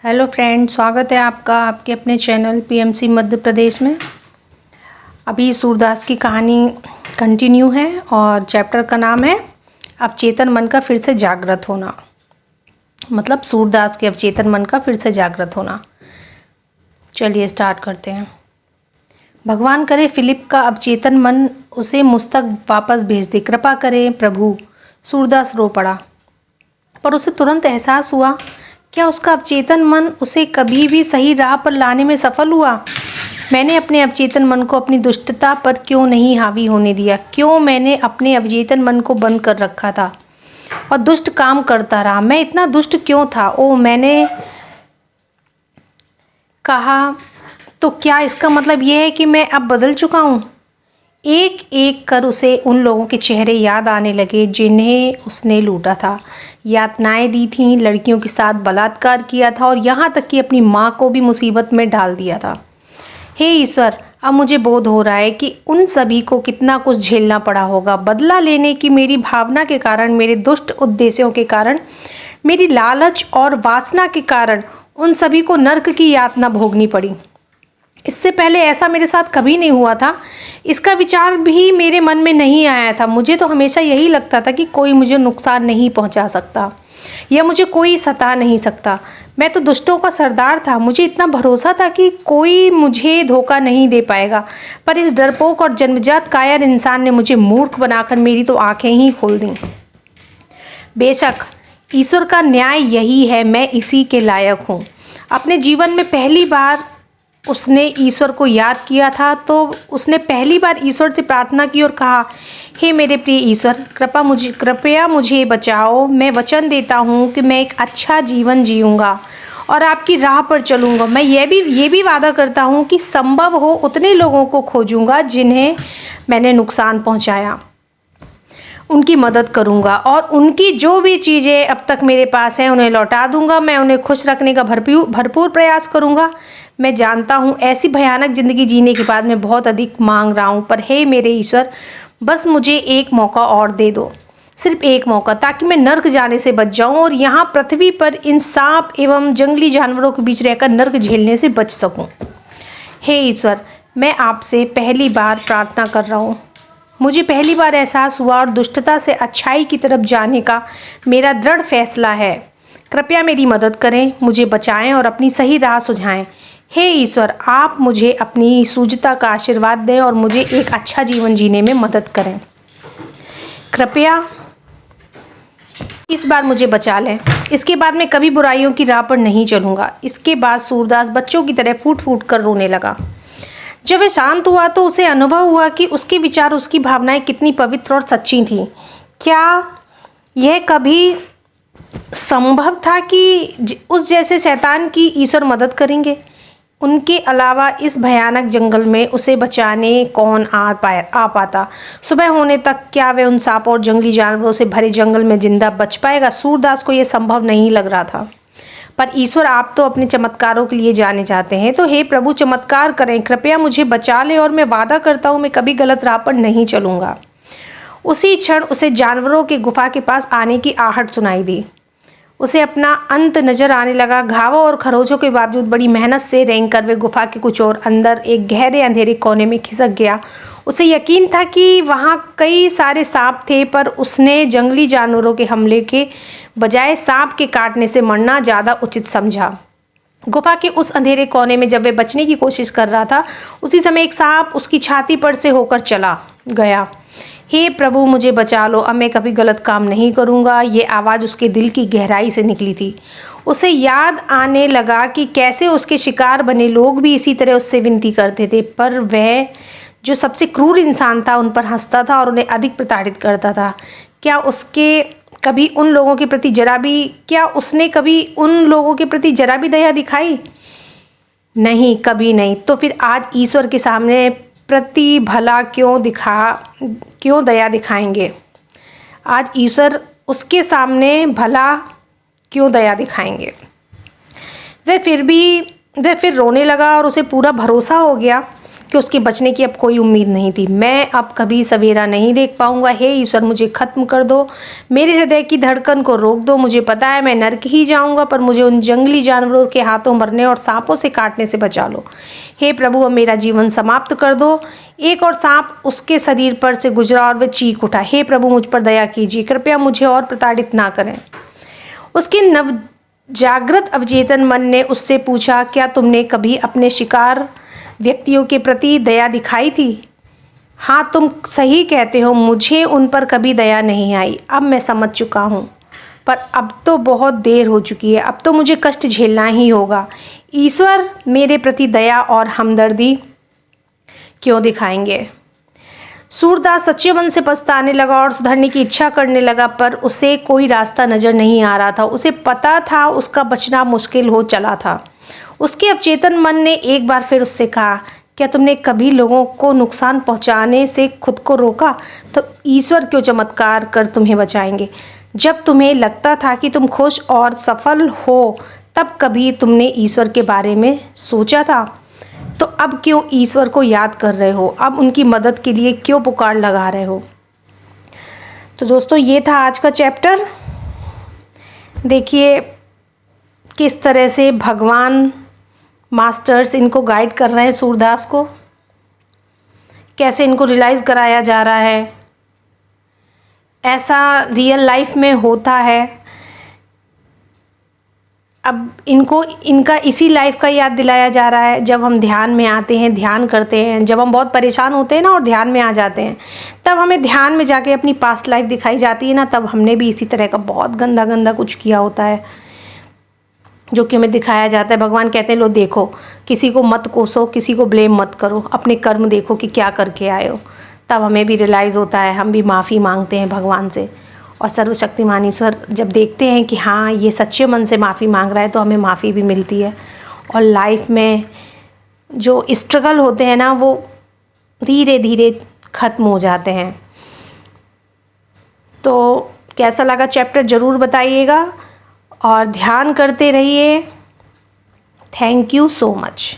Hello friend, स्वागत है आपका आपके अपने चैनल पीएमसी मध्य प्रदेश में। अभी सूरदास की कहानी कंटिन्यू है और चैप्टर का नाम है अवचेतन मन का फिर से जागृत होना। मतलब सूरदास के अवचेतन मन का फिर से जागृत होना। चलिए स्टार्ट करते हैं। भगवान करे फिलिप का अवचेतन मन उसे मुझ तक वापस भेज दे, कृपा करें प्रभु। सूरदास रो पड़ा, पर उसे तुरंत एहसास हुआ, क्या उसका अवचेतन मन उसे कभी भी सही राह पर लाने में सफल हुआ? मैंने अपने अवचेतन मन को अपनी दुष्टता पर क्यों नहीं हावी होने दिया? क्यों मैंने अपने अवचेतन मन को बंद कर रखा था और दुष्ट काम करता रहा? मैं इतना दुष्ट क्यों था? मैंने कहा, तो क्या इसका मतलब यह है कि मैं अब बदल चुका हूँ? एक एक कर उसे उन लोगों के चेहरे याद आने लगे जिन्हें उसने लूटा था, यातनाएं दी थीं, लड़कियों के साथ बलात्कार किया था और यहाँ तक कि अपनी माँ को भी मुसीबत में डाल दिया था। हे ईश्वर, अब मुझे बोध हो रहा है कि उन सभी को कितना कुछ झेलना पड़ा होगा। बदला लेने की मेरी भावना के कारण, मेरे दुष्ट उद्देश्यों के कारण, मेरी लालच और वासना के कारण उन सभी को नर्क की यातना भोगनी पड़ी। इससे पहले ऐसा मेरे साथ कभी नहीं हुआ था। इसका विचार भी मेरे मन में नहीं आया था। मुझे तो हमेशा यही लगता था कि कोई मुझे नुकसान नहीं पहुंचा सकता या मुझे कोई सता नहीं सकता। मैं तो दुष्टों का सरदार था। मुझे इतना भरोसा था कि कोई मुझे धोखा नहीं दे पाएगा, पर इस डरपोक और जन्मजात कायर इंसान ने मुझे मूर्ख बनाकर मेरी तो आंखें ही खोल दी। बेशक ईश्वर का न्याय यही है, मैं इसी के लायक हूँ। अपने जीवन में पहली बार उसने ईश्वर को याद किया था तो उसने पहली बार ईश्वर से प्रार्थना की और कहा, हे मेरे प्रिय ईश्वर, कृपया मुझे बचाओ। मैं वचन देता हूँ कि मैं एक अच्छा जीवन जीऊँगा और आपकी राह पर चलूँगा। मैं ये भी वादा करता हूँ कि संभव हो उतने लोगों को खोजूँगा जिन्हें मैंने नुकसान पहुँचाया, उनकी मदद करूंगा और उनकी जो भी चीज़ें अब तक मेरे पास हैं उन्हें लौटा दूंगा। मैं उन्हें खुश रखने का भरपूर प्रयास करूंगा। मैं जानता हूँ ऐसी भयानक ज़िंदगी जीने के बाद मैं बहुत अधिक मांग रहा हूँ, पर हे मेरे ईश्वर, बस मुझे एक मौका और दे दो, सिर्फ एक मौका, ताकि मैं नर्क जाने से बच जाऊँ और यहाँ पृथ्वी पर इन सांप एवं जंगली जानवरों के बीच रहकर नर्क झेलने से बच सकूँ। हे ईश्वर, मैं आपसे पहली बार प्रार्थना कर रहा हूँ। मुझे पहली बार एहसास हुआ और दुष्टता से अच्छाई की तरफ जाने का मेरा दृढ़ फैसला है। कृपया मेरी मदद करें, मुझे बचाएं और अपनी सही राह सुझाएं। हे ईश्वर, आप मुझे अपनी सूझता का आशीर्वाद दें और मुझे एक अच्छा जीवन जीने में मदद करें। कृपया इस बार मुझे बचा लें। इसके बाद मैं कभी बुराइयों की राह पर नहीं चलूँगा। इसके बाद सूरदास बच्चों की तरह फूट फूट कर रोने लगा। जब वह शांत हुआ तो उसे अनुभव हुआ कि उसके विचार, उसकी भावनाएं कितनी पवित्र और सच्ची थीं। क्या यह कभी संभव था कि उस जैसे शैतान की ईश्वर मदद करेंगे? उनके अलावा इस भयानक जंगल में उसे बचाने कौन आ पाता? सुबह होने तक क्या वह उन सांपों और जंगली जानवरों से भरे जंगल में जिंदा बच पाएगा? सूरदास को यह संभव नहीं लग रहा था। पर ईश्वर, आप तो अपने चमत्कारों के लिए जाने जाते हैं, तो हे प्रभु, चमत्कार करें, कृपया मुझे बचा ले और मैं वादा करता हूँ मैं कभी गलत राह पर नहीं चलूँगा। उसी क्षण उसे जानवरों के गुफा के पास आने की आहट सुनाई दी। उसे अपना अंत नजर आने लगा। घावों और खरोचों के बावजूद बड़ी मेहनत से रेंग कर वे गुफा के कुछ और अंदर एक गहरे अंधेरे कोने में खिसक गया। उसे यकीन था कि वहाँ कई सारे सांप थे, पर उसने जंगली जानवरों के हमले के बजाय सांप के काटने से मरना ज़्यादा उचित समझा। गुफा के उस अंधेरे कोने में जब वह बचने की कोशिश कर रहा था, उसी समय एक सांप उसकी छाती पर से होकर चला गया। हे प्रभु, मुझे बचा लो, अब मैं कभी गलत काम नहीं करूँगा। ये आवाज़ उसके दिल की गहराई से निकली थी। उसे याद आने लगा कि कैसे उसके शिकार बने लोग भी इसी तरह उससे विनती करते थे, पर वह जो सबसे क्रूर इंसान था उन पर हंसता था और उन्हें अधिक प्रताड़ित करता था। क्या उसने कभी उन लोगों के प्रति जरा भी दया दिखाई? नहीं, कभी नहीं। तो फिर आज ईश्वर के सामने प्रति भला क्यों दया दिखाएंगे? आज ईश्वर उसके सामने भला क्यों दया दिखाएंगे? वह फिर रोने लगा और उसे पूरा भरोसा हो गया कि उसके बचने की अब कोई उम्मीद नहीं थी। मैं अब कभी सवेरा नहीं देख पाऊंगा। हे ईश्वर, मुझे ख़त्म कर दो, मेरे हृदय की धड़कन को रोक दो। मुझे पता है मैं नर्क ही जाऊंगा, पर मुझे उन जंगली जानवरों के हाथों मरने और सांपों से काटने से बचा लो। हे प्रभु, अब मेरा जीवन समाप्त कर दो। एक और सांप उसके शरीर पर से गुजरा और वह चीख उठा, हे प्रभु, मुझ पर दया कीजिए, कृपया मुझे और प्रताड़ित ना करें। उसके नव जागृत अवचेतन मन ने उससे पूछा, क्या तुमने कभी अपने शिकार व्यक्तियों के प्रति दया दिखाई थी? हाँ, तुम सही कहते हो, मुझे उन पर कभी दया नहीं आई। अब मैं समझ चुका हूँ, पर अब तो बहुत देर हो चुकी है। अब तो मुझे कष्ट झेलना ही होगा। ईश्वर मेरे प्रति दया और हमदर्दी क्यों दिखाएंगे? सूरदास सच्चे मन से पछताने लगा और सुधरने की इच्छा करने लगा, पर उसे कोई रास्ता नजर नहीं आ रहा था। उसे पता था उसका बचना मुश्किल हो चला था। उसके अवचेतन मन ने एक बार फिर उससे कहा, क्या तुमने कभी लोगों को नुकसान पहुंचाने से खुद को रोका? तो ईश्वर क्यों चमत्कार कर तुम्हें बचाएंगे? जब तुम्हें लगता था कि तुम खुश और सफल हो, तब कभी तुमने ईश्वर के बारे में सोचा था? तो अब क्यों ईश्वर को याद कर रहे हो? अब उनकी मदद के लिए क्यों पुकार लगा रहे हो? तो दोस्तों, ये था आज का चैप्टर। देखिए किस तरह से भगवान मास्टर्स इनको गाइड कर रहे हैं, सूरदास को कैसे इनको रियलाइज़ कराया जा रहा है। ऐसा रियल लाइफ में होता है। अब इनको इनका इसी लाइफ का याद दिलाया जा रहा है। जब हम ध्यान में आते हैं, ध्यान करते हैं, जब हम बहुत परेशान होते हैं ना और ध्यान में आ जाते हैं, तब हमें ध्यान में जाके अपनी पास्ट लाइफ दिखाई जाती है ना, तब हमने भी इसी तरह का बहुत गंदा गंदा कुछ किया होता है, जो कि हमें दिखाया जाता है। भगवान कहते हैं, लो देखो, किसी को मत कोसो, किसी को ब्लेम मत करो, अपने कर्म देखो कि क्या करके आए हो। तब हमें भी रियलाइज़ होता है, हम भी माफ़ी मांगते हैं भगवान से। और सर्वशक्तिमान ईश्वर जब देखते हैं कि हाँ, ये सच्चे मन से माफ़ी मांग रहा है, तो हमें माफ़ी भी मिलती है। और लाइफ में जो स्ट्रगल होते हैं ना, वो धीरे धीरे ख़त्म हो जाते हैं। तो कैसा लगा चैप्टर ज़रूर बताइएगा और ध्यान करते रहिए। Thank you so much.